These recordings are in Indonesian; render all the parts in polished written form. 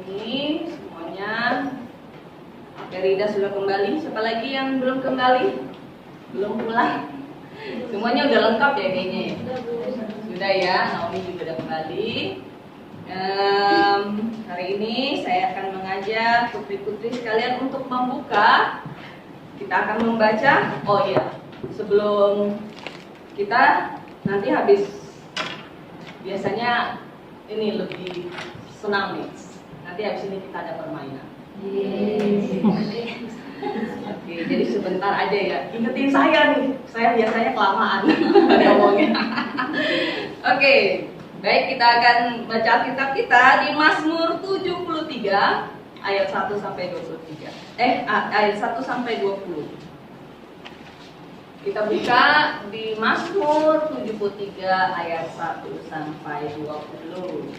ini semuanya. Oke, Rida sudah kembali. Siapa lagi yang belum kembali? Belum pulang? Semuanya udah lengkap ya kayaknya ya? Sudah ya, Naomi juga udah kembali. Hari ini saya akan mengajak putri-putri sekalian untuk membuka. Kita akan membaca. Oh iya, sebelum kita nanti habis, biasanya ini lebih senang nih. Nanti habis ini kita ada permainan. Oke, jadi sebentar aja ya. Ingetin saya nih. Saya biasanya kelamaan ngomongnya. Oke, baik, kita akan baca kitab kita di Mazmur 73 ayat 1 sampai 23. Ayat 1 sampai 20. Kita buka di Mazmur 73 ayat 1 sampai 20.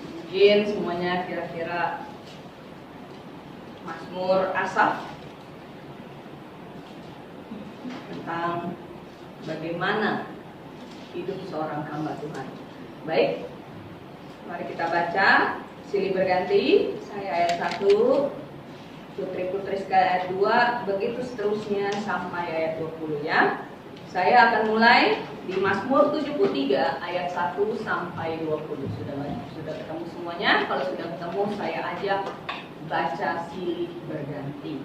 Mungkin semuanya kira-kira Mazmur Asaf tentang bagaimana hidup seorang hamba Tuhan. Baik, mari kita baca. Silih berganti. Saya ayat 1, putri-putri sekalian ayat 2, begitu seterusnya sampai ayat 20 ya. Saya akan mulai di Mazmur 73 ayat 1 sampai 20. Sudah ketemu semuanya? Kalau sudah ketemu, saya ajak baca silih berganti.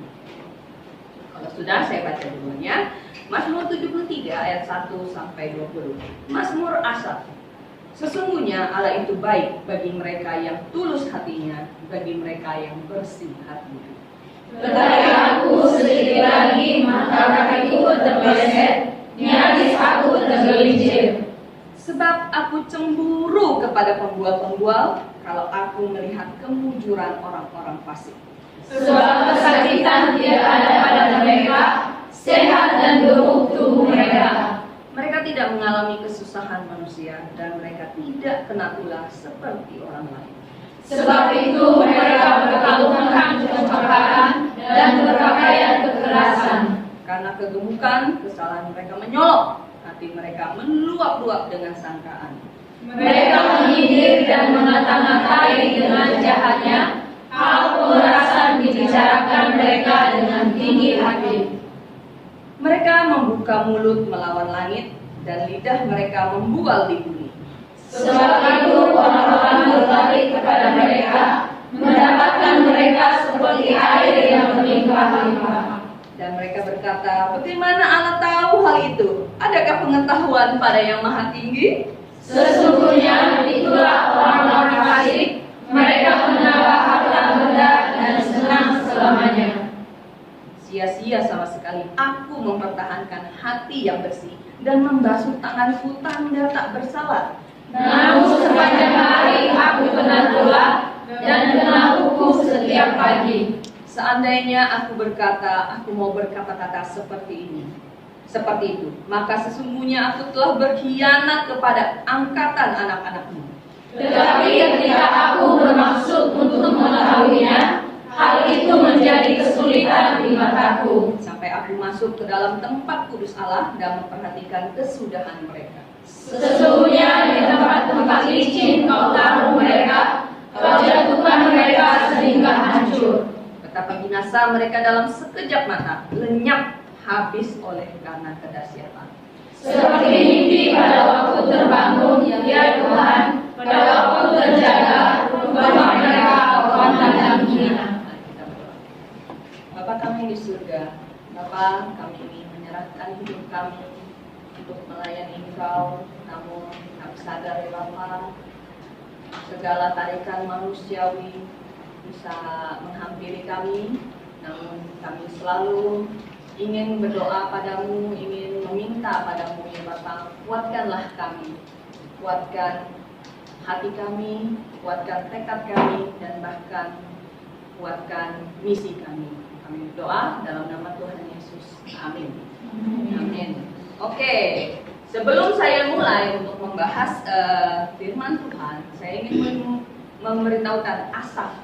Kalau sudah, saya baca dulunya. Mazmur 73 ayat 1 sampai 20. Mazmur Asaf. Sesungguhnya Allah itu baik bagi mereka yang tulus hatinya, bagi mereka yang bersih hatinya. Tetapi aku sedikit lagi, maka kakiku terbeset, nyaris aku tergelincir. Sebab aku cemburu kepada pembual-pembual, kalau aku melihat kemujuran orang-orang fasik. Sebab kesakitan tidak ada pada mereka, sehat dan gemuk tubuh mereka. Mereka tidak mengalami kesusahan manusia, dan mereka tidak kena ulah seperti orang lain. Sebab itu mereka berkalung-kalung kecongkakan dan berpakaian kekerasan. Karena kegemukan, kesalahan mereka menyolok, hati mereka meluap-luap dengan sangkaan. Mereka menyindir dan mengata-ngatai dengan jahatnya, hal pemerasan dibicarakan mereka dengan tinggi hati. Mereka membuka mulut melawan langit, dan lidah mereka membual di bumi. Sebab itu orang-orang berbalik kepada mereka, mendapatkan mereka seperti air yang berlimpah-limpah. Dan mereka berkata, bagaimana Allah tahu hal itu? Adakah pengetahuan pada yang maha tinggi? Sesungguhnya itulah orang-orang fasik, mereka menambah harta benda dan senang selamanya. Sia-sia sama sekali aku mempertahankan hati yang bersih dan membasuh tanganku tanda tak bersalah. Namun sepanjang hari aku kena tulah dan kena hukum setiap pagi. Seandainya aku berkata, aku mau berkata-kata seperti itu, maka sesungguhnya aku telah berkhianat kepada angkatan anak-anakmu. Tetapi ketika aku bermaksud untuk mengetahuinya, hal itu menjadi kesulitan di mataku. Sampai aku masuk ke dalam tempat kudus Allah dan memperhatikan kesudahan mereka. Sesungguhnya di tempat-tempat licin kau taruh mereka, kau jatuhkan mereka sehingga hancur. Betapa binasa mereka dalam sekejap mata, lenyap habis oleh karena kedahsyatan. Seperti mimpi pada waktu terbangun, ya Tuhan, pada waktu terjaga, rumah mereka kau pandang hina. Bapa kami di surga, Bapa, kami ini menyerahkan hidup kami untuk melayani Engkau, namun kami sadar ya Bapa, segala tarikan manusiawi bisa menghampiri kami, namun kami selalu ingin berdoa padamu, ingin meminta padamu ya Bapa, kuatkanlah kami, kuatkan hati kami, kuatkan tekad kami, dan bahkan kuatkan misi kami. Kami berdoa dalam nama Tuhan Yesus. Amin. Amin. Oke, sebelum saya mulai untuk membahas firman Tuhan, saya ingin memberitahukan Asaf.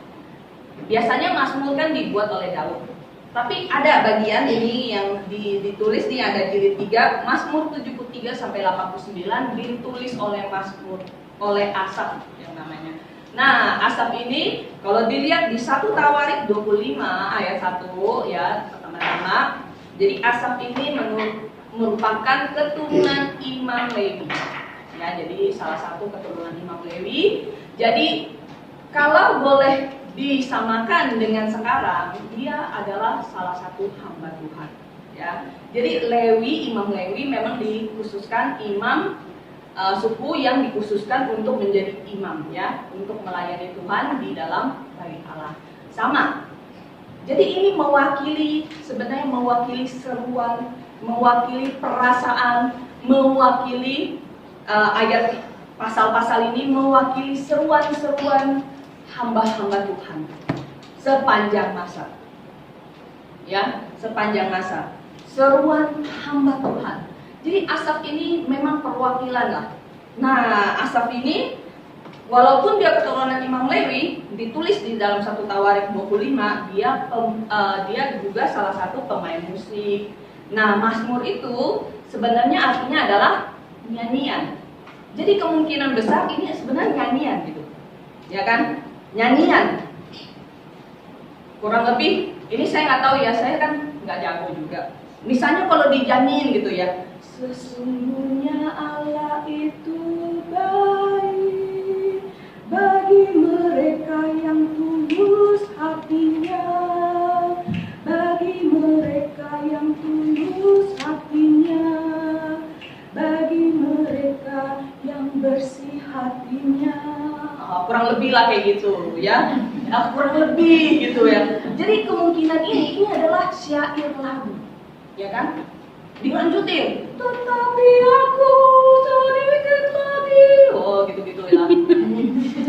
Biasanya Mazmur kan dibuat oleh Daud, tapi ada bagian ini yang ditulis nih, ada jilid 3, Mazmur 73 sampai 89 ditulis oleh Asaf yang namanya. Nah, asap ini kalau dilihat di 1 Tawarik 25 ayat 1 ya, pertama-tama. Jadi asap ini merupakan keturunan Imam Lewi. Ya, jadi salah satu keturunan Imam Lewi. Jadi kalau boleh disamakan dengan sekarang, dia adalah salah satu hamba Tuhan. Ya, jadi Imam Lewi memang dikhususkan imam suku yang dikhususkan untuk menjadi imam ya, untuk melayani Tuhan di dalam bait Allah. Sama. Jadi ini sebenarnya mewakili seruan, mewakili perasaan, mewakili ayat pasal-pasal ini mewakili seruan-seruan hamba-hamba Tuhan sepanjang masa. Ya, sepanjang masa. Seruan hamba Tuhan. Jadi asap ini memang perwakilan lah. Nah, asap ini walaupun dia keturunan Imam Lewi, ditulis di dalam 1 Tawarik 25, dia juga salah satu pemain musik. Nah, mazmur itu sebenarnya artinya adalah nyanyian. Jadi kemungkinan besar ini sebenarnya nyanyian gitu. Ya kan? Nyanyian. Kurang lebih, ini saya nggak tahu ya, saya kan nggak jago juga. Misalnya kalau dinyanyiin gitu ya, sesungguhnya Allah itu baik bagi mereka yang tulus hatinya, bagi mereka yang tulus hatinya, bagi mereka yang bersih hatinya. Kurang lebih lah kayak gitu ya, kurang lebih gitu ya. Jadi kemungkinan ini adalah syair lagu, ya kan? Dilanjutin, tetapi aku sedikit lagi, oh gitu-gitu ya.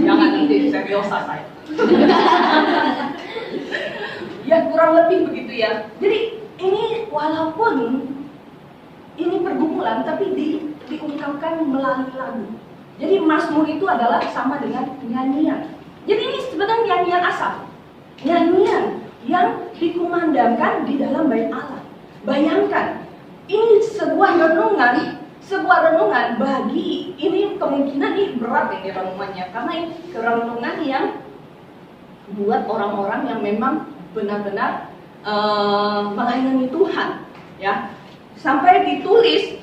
Jangan nanti seriosa saya. Ya kurang lebih begitu ya. Jadi ini walaupun ini pergumulan, tapi diungkapkan melalui lagu. Jadi mazmur itu adalah sama dengan nyanyian. Jadi ini sebenarnya nyanyian asal, nyanyian yang dikumandangkan di dalam bait Allah. Bayangkan, ini sebuah renungan bagi, ini kemungkinan ini berat ini renungannya, karena ini renungan yang buat orang-orang yang memang benar-benar melayani Tuhan, ya. Sampai ditulis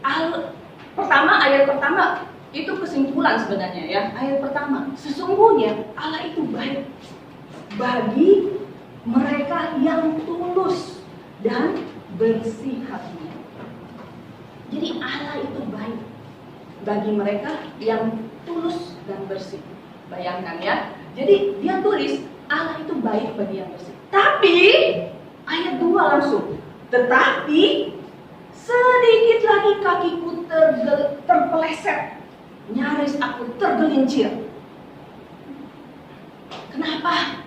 ayat pertama itu kesimpulan sebenarnya ya. Ayat pertama, sesungguhnya Allah itu baik bagi mereka yang tulus dan bersih hatinya. Jadi Allah itu baik bagi mereka yang tulus dan bersih. Bayangkan ya. Jadi dia tulis Allah itu baik bagi yang bersih. Tapi ayat 2 langsung, tetapi sedikit lagi kakiku terpeleset, nyaris aku tergelincir. Kenapa?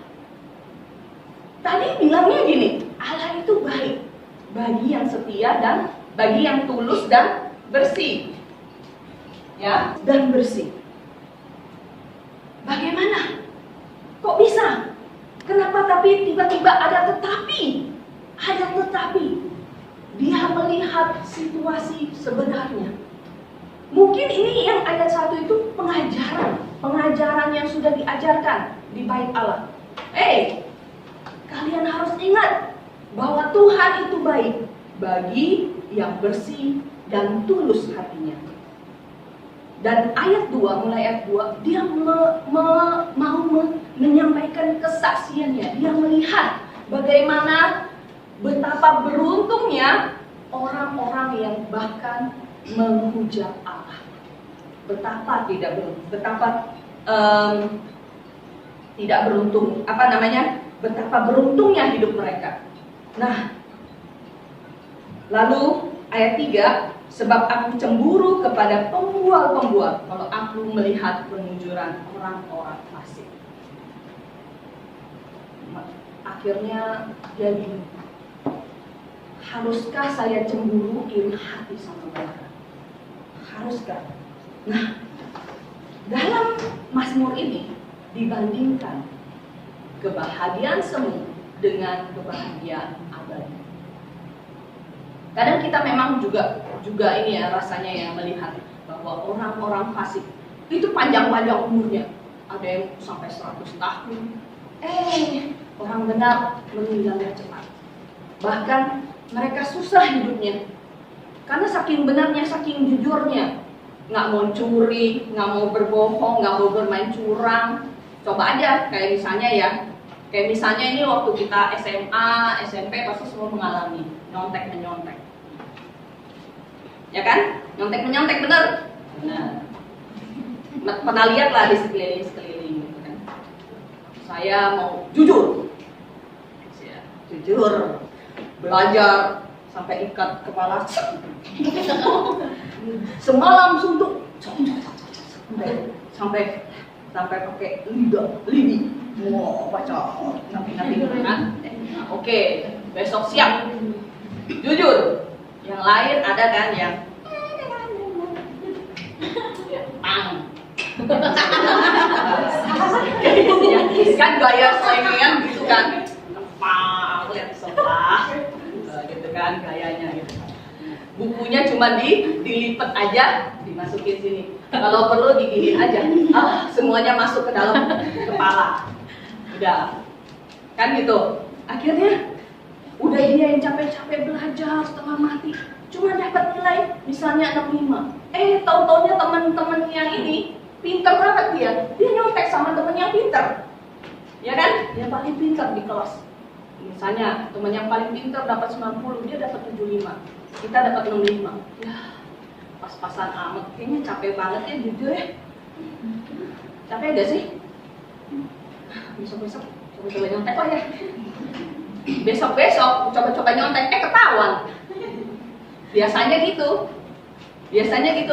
Tadi bilangnya gini, Allah itu baik bagi yang setia dan bagi yang tulus dan bersih. Ya, dan bersih. Bagaimana? Kok bisa? Kenapa tapi tiba-tiba ada tetapi? Ada tetapi. Dia melihat situasi sebenarnya. Mungkin ini yang ayat 1 itu pengajaran yang sudah diajarkan di bait Allah. Kalian harus ingat bahwa Tuhan itu baik bagi yang bersih dan tulus hatinya. Dan ayat 2, mulai ayat 2, dia mau menyampaikan kesaksiannya. Dia melihat bagaimana betapa beruntungnya orang-orang yang bahkan menghujat Allah. Betapa tidak beruntung, betapa beruntungnya hidup mereka. Nah, lalu ayat 3, sebab aku cemburu kepada pembual-pembual kalau aku melihat pengujuran orang-orang fasik. Akhirnya dia bingung. Haruskah saya cemburu iri hati sama mereka? Haruskah? Nah, dalam mazmur ini dibandingkan kebahagiaan semu dengan kebahagiaan abadi. Kadang kita memang juga ini ya rasanya ya melihat bahwa orang-orang fasik itu panjang-panjang umurnya, ada yang sampai 100 tahun. Orang benar meninggalnya cepat. Bahkan mereka susah hidupnya, karena saking benarnya, saking jujurnya. Nggak mau curi, nggak mau berbohong, nggak mau bermain curang. Coba aja, kayak misalnya ini waktu kita SMA, SMP pasti semua mengalami nyontek menyontek, ya kan? Nyontek menyontek bener. Nah, pernah lihat lah di sekeliling gitu kan. Saya mau jujur, belajar sampai ikat kepala, semalam suntuk, sampai pakai lidi, mau baca napi kan? Oke, besok siap, jujur. Yang lain ada kan yang kan gaya selengean gitu kan, lihat sebelah gitu kan gayanya gitu. Bukunya cuma dilipet aja, dimasukin sini. Kalau perlu digigit aja, semuanya masuk ke dalam kepala. Udah, kan gitu. Akhirnya udah dia yang capek-capek belajar setengah mati, cuma dapat nilai misalnya 65. Tahu-taunya teman-teman yang ini pinter banget dia nyontek sama temen yang pinter, ya kan? Yang paling pinter di kelas. Misalnya teman yang paling pinter dapat 90, dia dapat 75, kita dapat 65. Ya, pas-pasan amat. Kayaknya capek banget ya, jujur ya. Capek gak sih? Besok-besok coba-coba nyontek lah ya. Besok-besok coba-coba nyontek, ketahuan. Biasanya gitu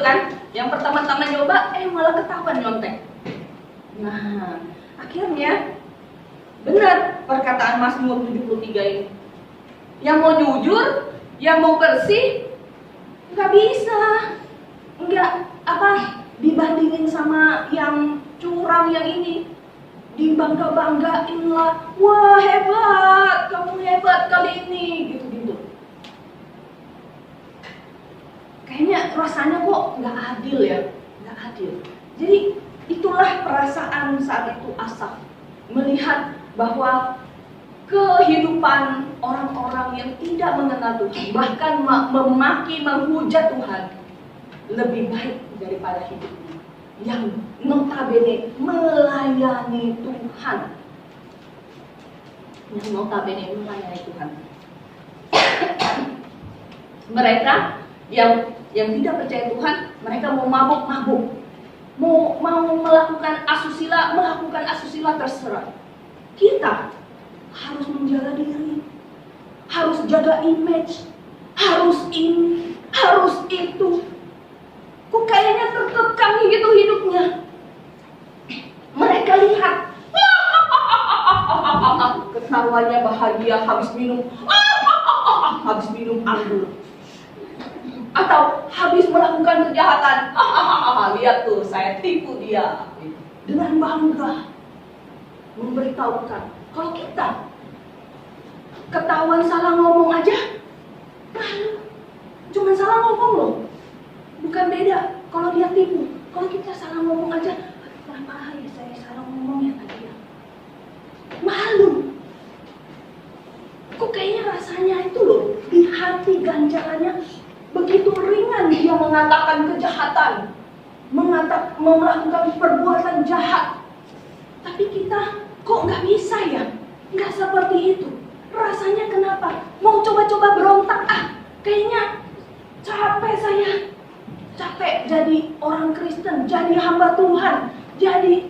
kan. Yang pertama-tama nyoba, malah ketahuan nyontek. Nah, akhirnya benar perkataan Mazmur 73 ini. Yang mau jujur, yang mau bersih, nggak bisa. Dibandingin sama yang curang yang ini. Dibangga-banggain lah. Wah hebat, kamu hebat kali ini, gitu-gitu. Kayaknya rasanya kok nggak adil ya, nggak adil. Jadi itulah perasaan saat itu Asaf, melihat bahwa kehidupan orang-orang yang tidak mengenal Tuhan, bahkan memaki, menghujat Tuhan, lebih baik daripada hidupnya yang notabene melayani Tuhan. Mereka yang tidak percaya Tuhan, mereka mau mabuk-mabuk, mau melakukan asusila terserah. Kita harus menjaga diri, harus jaga image, harus ini, harus itu. Kok kayaknya terkekang gitu hidupnya. Mereka lihat, ketawanya bahagia habis minum anggur. Atau habis melakukan kejahatan, lihat tuh saya tipu dia. Dengan bangga memberitahukan. Kalau kita ketahuan salah ngomong aja, cuma salah ngomong loh, bukan beda kalau dia tipu. Kalau kita salah ngomong aja, kenapa ya saya salah ngomong ya tadi ya, malu. Kok kayaknya rasanya itu loh, di hati ganjalannya begitu ringan dia mengatakan kejahatan, melakukan perbuatan jahat. Tapi kita kok nggak bisa ya, nggak seperti itu. Rasanya kenapa? Mau coba-coba berontak, kayaknya capek saya. Capek jadi orang Kristen, jadi hamba Tuhan, jadi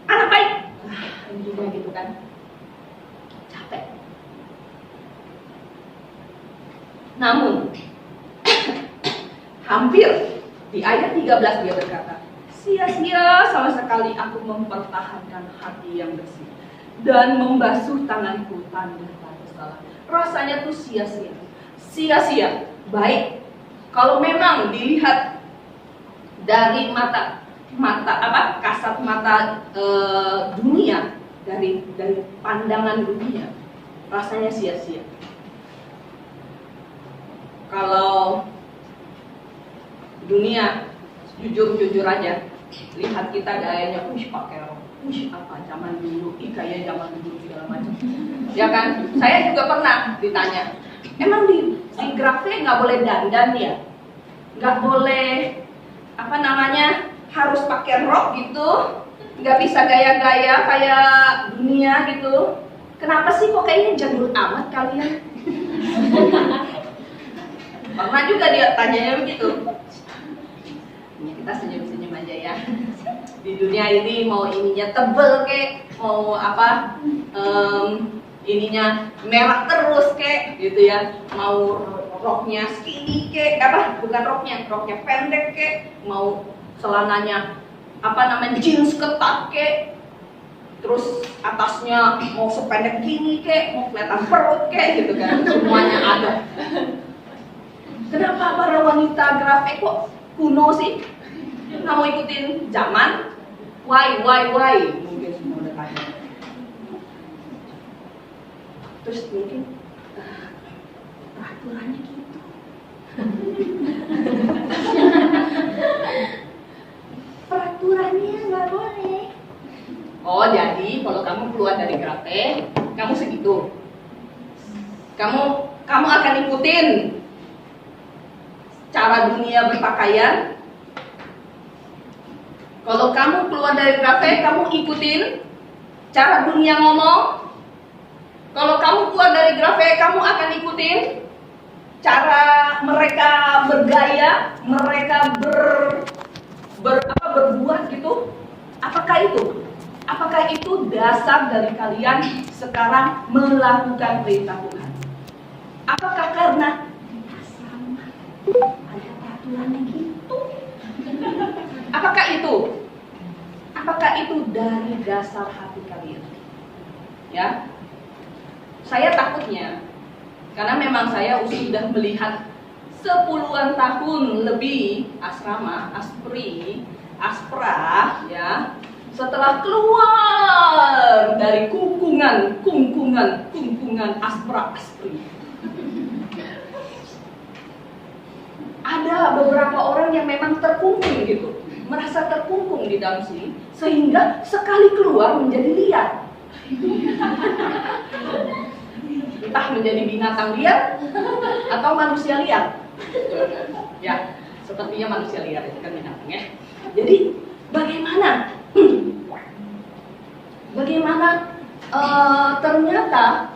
anak baik. Intinya gitu kan. Capek. Namun hampir di ayat 13 dia berkata, sia-sia sama sekali aku mempertahankan hati yang bersih dan membasuh tanganku tanda-tanda salah. Rasanya tuh sia-sia. Sia-sia. Baik kalau memang dilihat dari kasat mata dunia, dari pandangan dunia, rasanya sia-sia. Kalau dunia, jujur aja, lihat kita gayanya, pakai rok, apa zaman dulu, kayak zaman dulu segala macam. Ya kan? Saya juga pernah ditanya, emang di Grafik nggak boleh dandan ya? Nggak boleh apa namanya harus pakai rok gitu? Nggak bisa gaya-gaya kayak dunia gitu? Kenapa sih kok kayaknya jadul amat kalian? Pernah juga dia tanyanya begitu. Ya, kita senyum-senyum aja ya. Di dunia ini mau ininya tebel kek, mau apa ininya merah terus kek, gitu ya. Mau roknya skinny kek, apa? Bukan roknya pendek kek. Mau celananya apa namanya jeans ketat kek. Terus atasnya mau sependek gini kek, mau kelihatan perut kek, gitu kan. Semuanya ada. Kenapa para wanita Grafik kok kuno sih? Nggak mau ikutin zaman? Why? Mungkin semua udah tanya. Terus mungkin peraturannya gitu. Peraturannya nggak boleh. Oh, jadi kalau kamu keluar dari Grafik, kamu segitu. Kamu akan ikutin cara dunia berpakaian. Kalau kamu keluar dari Grafik, kamu ikutin cara dunia ngomong. Kalau kamu keluar dari Grafik, kamu akan ikutin cara mereka bergaya, mereka berbuat gitu. Apakah itu dasar dari kalian sekarang melakukan perintah Tuhan? Apakah karena sama ada peraturannya gitu? Apakah itu dari dasar hati kalian? Ya, saya takutnya karena memang saya sudah melihat 10-an tahun lebih asrama, aspra, ya. Setelah keluar dari kungkungan aspri. Ada beberapa orang yang memang terkungkung gitu, merasa terkungkung di dalam sini, sehingga sekali keluar menjadi liar. Entah menjadi binatang liar atau manusia liar. Ya, sepertinya manusia liar itu kan binatang ya. Jadi bagaimana ternyata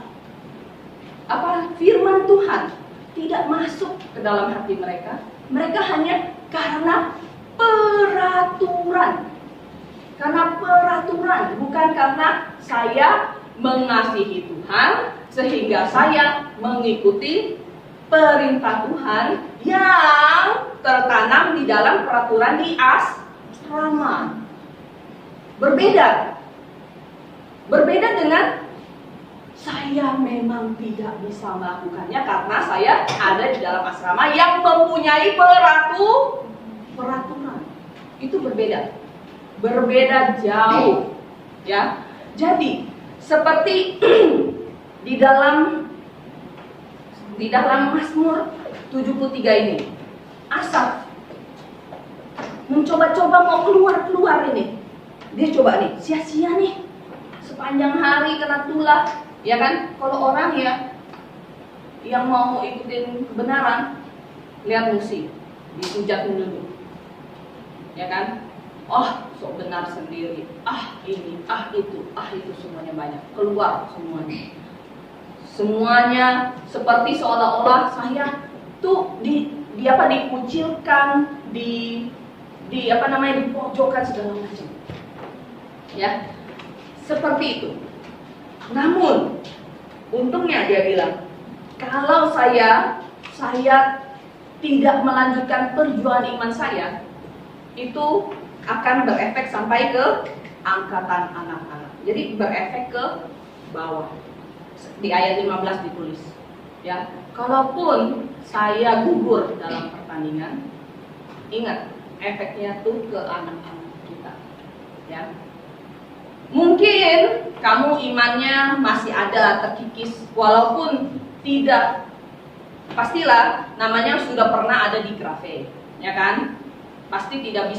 firman Tuhan tidak masuk ke dalam hati mereka. Mereka hanya karena peraturan. Bukan karena saya mengasihi Tuhan sehingga saya mengikuti perintah Tuhan yang tertanam di dalam peraturan di asrama. Berbeda dengan saya memang tidak bisa melakukannya karena saya ada di dalam asrama yang mempunyai peraturan. Itu berbeda jauh, ya. Jadi seperti di dalam Mazmur 73 ini, Asaf mencoba-coba mau keluar ini. Dia coba nih, sia-sia nih, sepanjang hari kena tulah, ya kan? Kalau orang ya yang mau ikutin kebenaran, lihat musik, dihujat dulu, ya kan? Oh, sok benar sendiri, ini, itu semuanya banyak, keluar semuanya seperti seolah-olah saya tuh dikucilkan, dipojokkan segala macam. Ya, seperti itu. Namun, untungnya dia bilang, kalau saya tidak melanjutkan perjuangan iman saya, itu akan berefek sampai ke angkatan anak-anak. Jadi berefek ke bawah. Di ayat 15 ditulis, ya. Kalaupun saya gugur dalam pertandingan, ingat efeknya tuh ke anak-anak kita, ya. Mungkin kamu imannya masih ada terkikis, walaupun tidak, pastilah namanya sudah pernah ada di Grafik, ya kan? Pasti tidak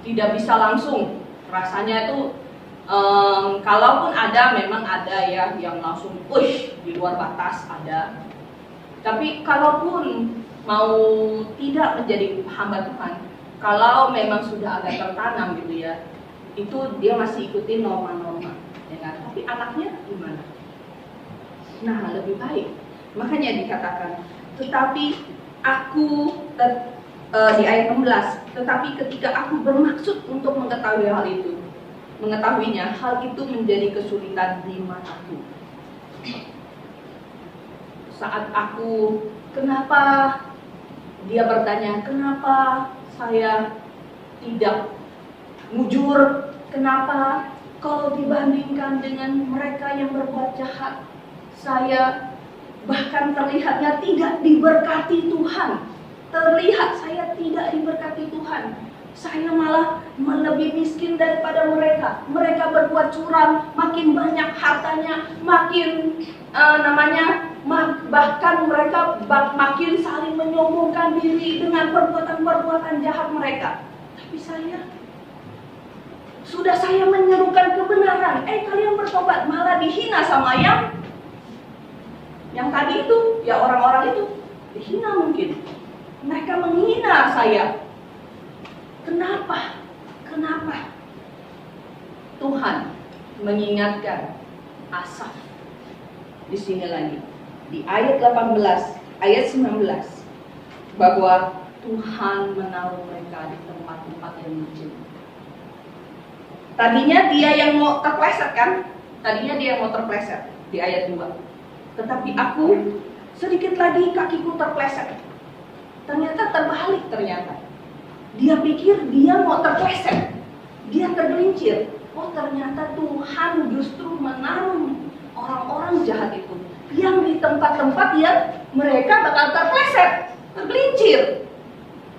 tidak bisa langsung. Rasanya itu kalaupun ada, memang ada ya yang langsung push di luar batas, ada. Tapi kalaupun mau tidak menjadi hamba Tuhan, kalau memang sudah agak tertanam gitu ya, itu dia masih ikutin norma-norma, ya kan? Tapi anaknya gimana? Nah, lebih baik. Makanya dikatakan, tetapi aku di ayat 16, tetapi ketika aku bermaksud untuk mengetahui hal itu, mengetahuinya, hal itu menjadi kesulitan di mataku. Saat aku, kenapa dia bertanya, kenapa saya tidak mujur? Kenapa kalau dibandingkan dengan mereka yang berbuat jahat, saya bahkan terlihatnya tidak diberkati Tuhan. Terlihat saya tidak diberkati Tuhan. Saya malah lebih miskin daripada mereka. Mereka berbuat curang, makin banyak hartanya, makin bahkan mereka makin saling menyombongkan diri dengan perbuatan-perbuatan jahat mereka. Tapi sudah saya menyerukan kebenaran, kalian bertobat, malah dihina sama yang tadi itu, ya orang-orang itu dihina mungkin. Mereka menghina saya. Kenapa? Tuhan mengingatkan Asaf di sini lagi di ayat 18, ayat 19 bahwa Tuhan menaruh mereka di tempat-tempat yang licin. Tadinya dia yang mau terpleset kan? Tadinya dia yang mau terpleset di ayat 2. Tetapi aku sedikit lagi kakiku terpleset. Ternyata terbalik ternyata. Dia pikir dia mau terpleset. Dia tergelincir. Oh, ternyata Tuhan justru menaruh orang-orang jahat itu yang di tempat-tempat yang mereka bakal terpleset, tergelincir.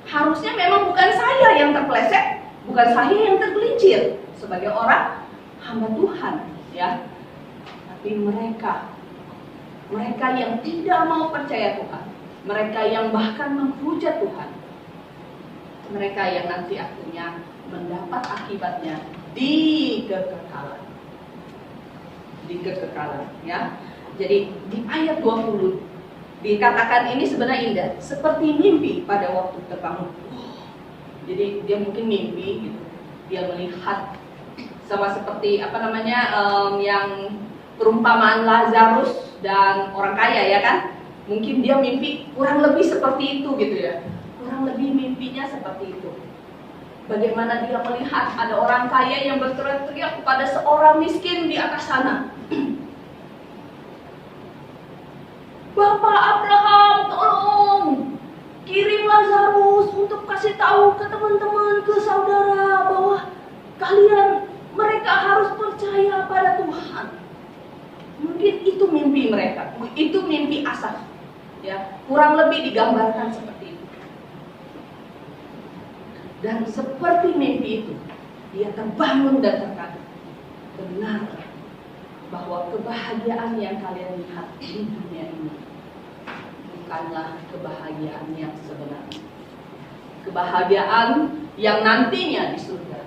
Harusnya memang bukan saya yang terpleset, bukan saya yang tergelincir sebagai orang hamba Tuhan, ya. Tapi mereka yang tidak mau percaya Tuhan, mereka yang bahkan menghujat Tuhan, mereka yang nanti akhirnya mendapat akibatnya di kekekalan, ya. Jadi di ayat 20 dikatakan ini sebenarnya indah, seperti mimpi pada waktu terbangun. Jadi dia mungkin mimpi gitu, dia melihat sama seperti yang perumpamaan Lazarus dan orang kaya, ya kan? Mungkin dia mimpi kurang lebih seperti itu gitu ya. Kurang lebih mimpinya seperti itu. Bagaimana dia melihat ada orang kaya yang berteriak-teriak kepada seorang miskin di atas sana. Bapak Abraham, tolong kirim Lazarus untuk kasih tahu ke teman-teman, ke saudara bahwa mereka harus percaya pada Tuhan. Mungkin itu mimpi mereka, itu mimpi Asaf, ya, kurang lebih digambarkan seperti itu. Dan seperti mimpi itu, dia terbangun dan terkagum. Benar bahwa kebahagiaan yang kalian lihat di dunia ini bukanlah kebahagiaan yang sebenarnya. Kebahagiaan yang nantinya di surga.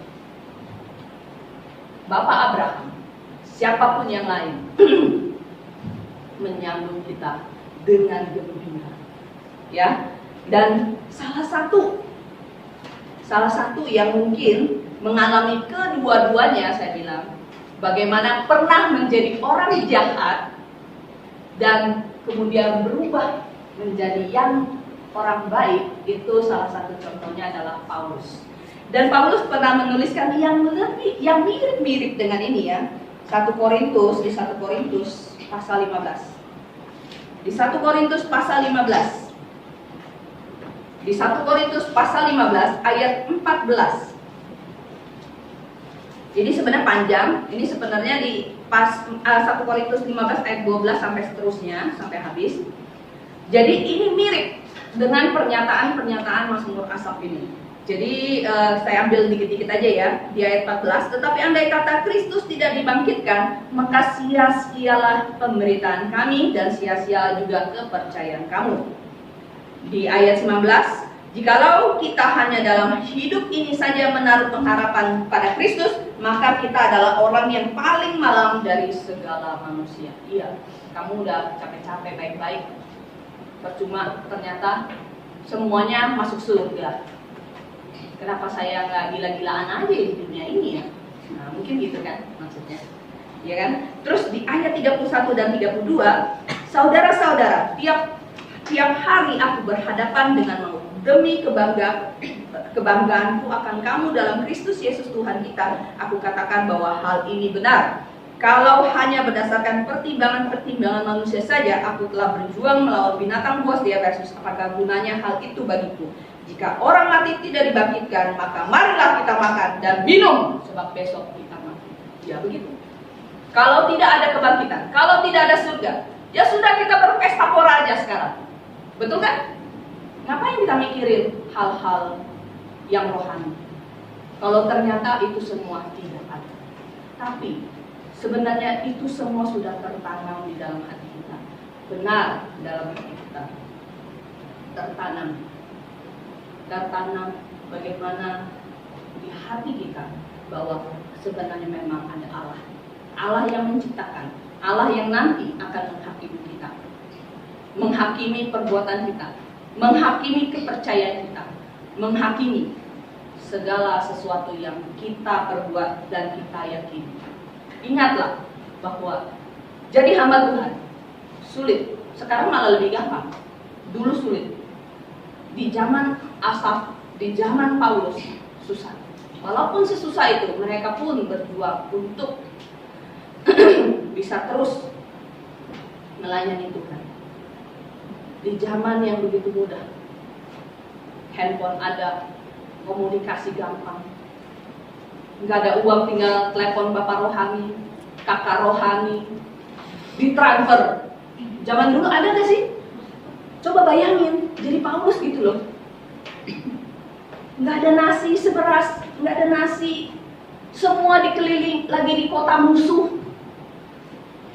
Bapak Abraham, siapapun yang lain menyambut kita dengan gembira, ya. Dan salah satu yang mungkin mengalami kedua-duanya, saya bilang, bagaimana pernah menjadi orang jahat dan kemudian berubah menjadi yang orang baik, itu salah satu contohnya adalah Paulus. Dan Paulus pernah menuliskan yang mirip-mirip dengan ini, ya. Di 1 Korintus pasal 15. Di 1 Korintus pasal 15. Di 1 Korintus pasal 15 ayat 14. Jadi sebenarnya panjang. Ini sebenarnya di 1 Korintus 15 ayat 12 sampai seterusnya, sampai habis. Jadi ini mirip dengan pernyataan Mazmur Asaf ini. Jadi saya ambil dikit-dikit aja ya, di ayat 14. Tetapi andai kata Kristus tidak dibangkitkan, maka sia-sialah pemberitaan kami dan sia-sia juga kepercayaan kamu. Di ayat 19, Jikalau kita hanya dalam hidup ini saja menaruh pengharapan pada Kristus, maka kita adalah orang yang paling malang dari segala manusia. Iya, kamu udah capek-capek baik-baik, percuma ternyata semuanya masuk surga. Kenapa saya nggak gila-gilaan aja di dunia ini ya? Nah, mungkin gitu kan maksudnya. Ya kan? Terus di ayat 31 dan 32, saudara-saudara, tiap hari aku berhadapan dengan maut. Demi kebanggaanku akan kamu dalam Kristus Yesus Tuhan kita, aku katakan bahwa hal ini benar. Kalau hanya berdasarkan pertimbangan manusia saja, aku telah berjuang melawan binatang buas di Efesus. Apakah gunanya hal itu bagiku? Jika orang mati tidak dibangkitkan, maka marilah kita makan dan minum, sebab besok kita mati. Ya begitu. Kalau tidak ada kebangkitan, kalau tidak ada surga, ya sudah, kita berpesta pora aja sekarang. Betul kan? Ngapain kita mikirin hal-hal yang rohani kalau ternyata itu semua tidak ada? Tapi sebenarnya itu semua sudah tertanam di dalam hati kita. Benar, dalam hati kita tertanam bagaimana di hati kita bahwa sebenarnya memang ada Allah. Allah yang menciptakan, Allah yang nanti akan menghakimi kita, menghakimi perbuatan kita, menghakimi kepercayaan kita, menghakimi segala sesuatu yang kita perbuat dan kita yakini. Ingatlah bahwa jadi hamba Tuhan sulit, sekarang malah lebih gampang. Dulu sulit. Di zaman Asaf, di zaman Paulus susah. Walaupun sesusah itu, mereka pun berjuang untuk bisa terus melayani Tuhan. Di zaman yang begitu mudah, handphone ada, komunikasi gampang, nggak ada uang tinggal telepon bapak rohani, kakak rohani, ditransfer. Zaman dulu ada nggak sih? Coba bayangin, jadi Paulus gitu loh. Nggak ada nasi seberas, nggak ada nasi, semua dikeliling, lagi di kota musuh.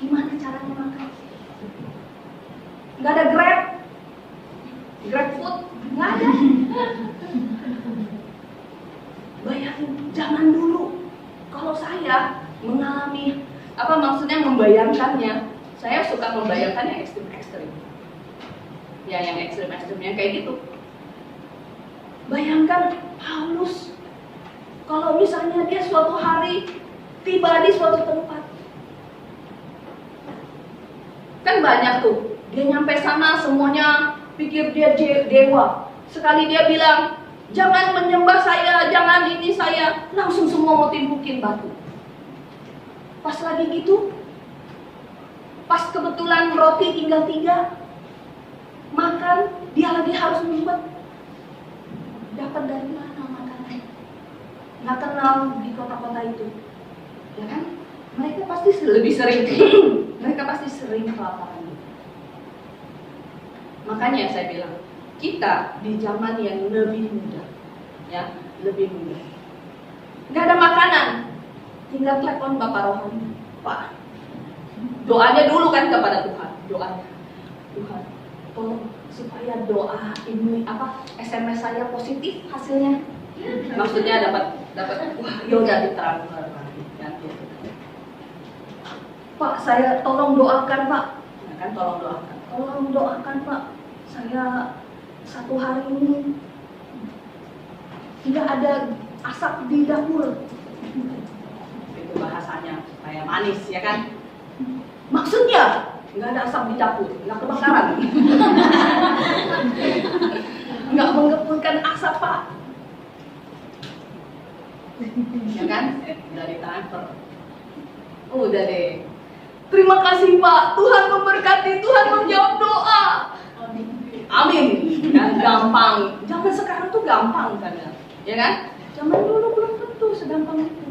Gimana caranya makan? Nggak ada Grab food, nggak ada. Bayangin zaman dulu. Kalau saya mengalami membayangkannya, saya suka membayangkan yang ekstrim-ekstrim. Ya, yang ekstrim-ekstrimnya kayak gitu. Bayangkan Paulus, kalau misalnya dia suatu hari tiba di suatu tempat, kan banyak tuh. Dia nyampe sana semuanya pikir dia dewa. Sekali dia bilang, jangan menyembah saya, jangan ini saya, langsung semua mau timbukin batu. Pas lagi gitu, pas kebetulan roti tinggal 3, makan, dia lagi harus ngumpet. Dapat dari mana makanan? Nggak kenal di kota-kota itu, ya kan? Mereka pasti lebih sering, mereka pasti sering kelaparan. Makanya saya bilang, kita di zaman yang lebih mudah, ya, lebih mudah. Nggak ada makanan, tinggal telepon bapak rohani, Pak. Doanya dulu kan kepada Tuhan, doanya, Tuhan, tolong supaya doa ini SMS saya positif hasilnya. Maksudnya dapat, wah, yaudah ditransfer nanti. Pak, saya tolong doakan Pak, ya kan, tolong doakan Pak. Saya 1 hari ini tidak ada asap di dapur. Itu bahasanya supaya manis, ya kan? Maksudnya nggak ada asap di dapur, nggak kebakaran, nggak mengepulkan asap Pak, ya kan? Udah ditransfer, udah deh. Terima kasih Pak, Tuhan memberkati, Tuhan menjawab doa. Amin. Kan gampang. Zaman sekarang tuh gampang kan, ya kan? Zaman dulu belum tentu segampang itu.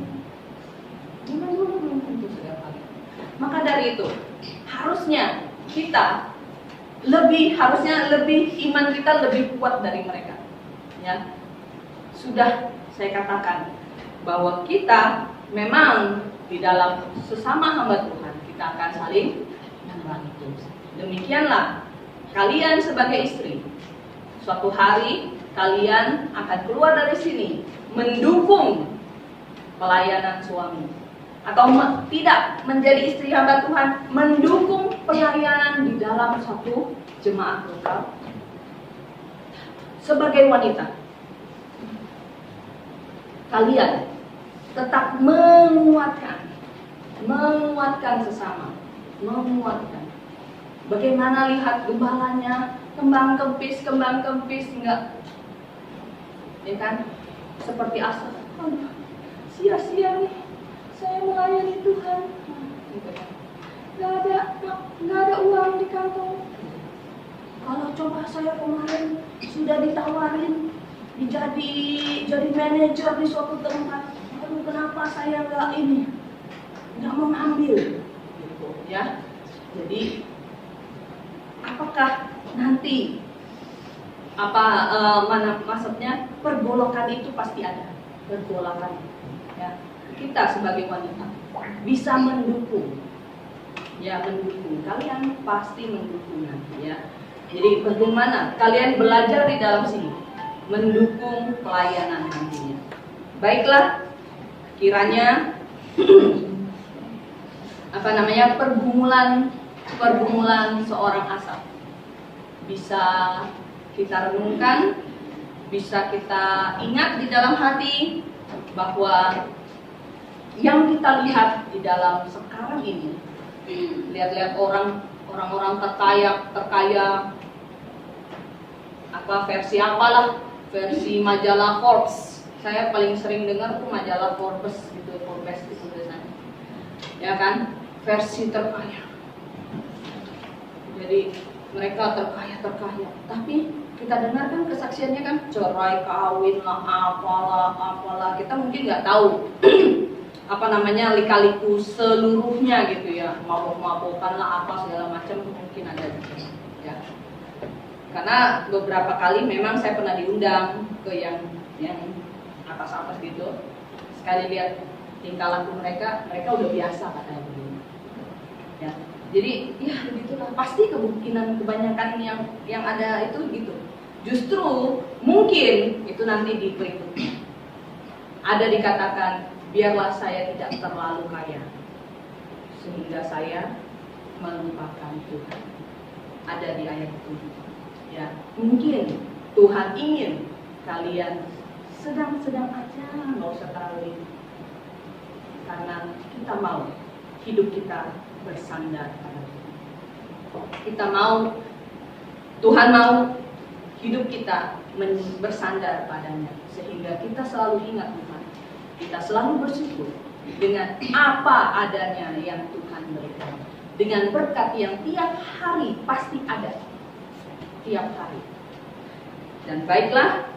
Maka dari itu, harusnya iman kita lebih kuat dari mereka. Ya. Sudah saya katakan bahwa kita memang di dalam sesama hamba Tuhan, kita akan saling membantu. Demikianlah kalian sebagai istri, suatu hari kalian akan keluar dari sini mendukung pelayanan suami, atau tidak menjadi istri hamba Tuhan, mendukung pelayanan di dalam satu jemaat lokal. Sebagai wanita, kalian tetap menguatkan sesama, menguatkan. Bagaimana lihat gembalanya kembang kempis enggak, ya kan? Seperti asal, aduh, sia-sia nih, saya melayani Tuhan, gitu kan? Nggak ada uang di kantong. Kalau coba saya kemarin sudah ditawarin jadi manajer di suatu tempat, aduh kenapa saya nggak mengambil, gitu ya. Jadi apakah nanti maksudnya pergolakan itu pasti ada, pergolakan ya. Kita sebagai wanita bisa mendukung, ya mendukung. Kalian pasti mendukung nanti ya. Jadi bagaimana kalian belajar di dalam sini mendukung pelayanan nantinya. Baiklah, kiranya pergumulan seorang Asaf bisa kita renungkan, bisa kita ingat di dalam hati bahwa yang kita lihat di dalam sekarang ini, lihat-lihat orang-orang terkaya versi majalah Forbes. Saya paling sering dengar tuh majalah Forbes gitu tulisannya, ya kan, versi terkaya. Jadi mereka terkaya, tapi kita dengarkan kesaksiannya kan cerai, kawin lah, apalah. Kita mungkin nggak tahu lika-liku seluruhnya gitu ya, mabok-mabokan lah apa segala macam mungkin ada gitu ya. Karena beberapa kali memang saya pernah diundang ke yang atas-atas gitu. Sekali lihat tingkah laku mereka udah biasa katanya begini. Ya. Jadi ya begitulah, pasti kemungkinan kebanyakan yang ada itu gitu. Justru mungkin itu nanti di berikutnya ada dikatakan, biarlah saya tidak terlalu kaya sehingga saya melupakan Tuhan. Ada di ayat itu. Ya, mungkin Tuhan ingin kalian sedang-sedang aja, nggak usah terlalu, karena kita mau hidup kita bersandar pada Tuhan. Tuhan mau hidup kita bersandar padanya, sehingga kita selalu ingat Tuhan. Kita selalu bersyukur dengan apa adanya yang Tuhan berikan, dengan berkat yang tiap hari pasti ada, tiap hari. Dan baiklah,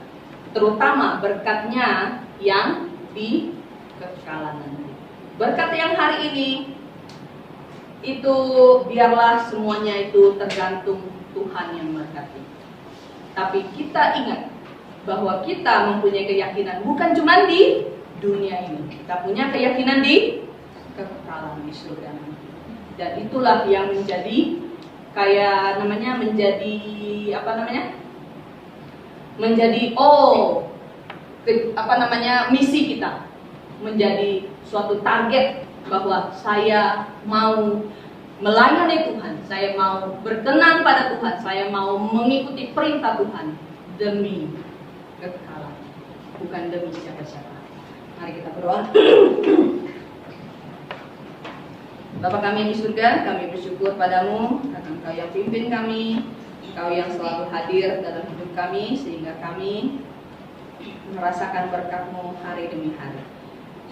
terutama berkatnya yang di kekekalan nanti. Berkat yang hari ini itu biarlah semuanya itu tergantung Tuhan yang memberkati. Tapi kita ingat bahwa kita mempunyai keyakinan bukan cuma di dunia ini, kita punya keyakinan di kekekalan di surga nanti. Dan itulah yang menjadi misi kita, menjadi suatu target bahwa saya mau melayani Tuhan, saya mau berkenan pada Tuhan, saya mau mengikuti perintah Tuhan demi kekekalan, bukan demi siapa-siapa. Mari kita berdoa. Bapa kami di surga, kami bersyukur padamu karena Engkau yang pimpin kami, Engkau yang selalu hadir dalam hidup kami, sehingga kami merasakan berkat-Mu hari demi hari.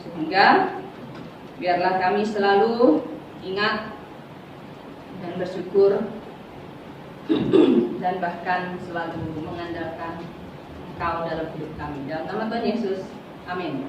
Sehingga biarlah kami selalu ingat dan bersyukur dan bahkan selalu mengandalkan Engkau dalam hidup kami. Dalam nama Tuhan Yesus, amin.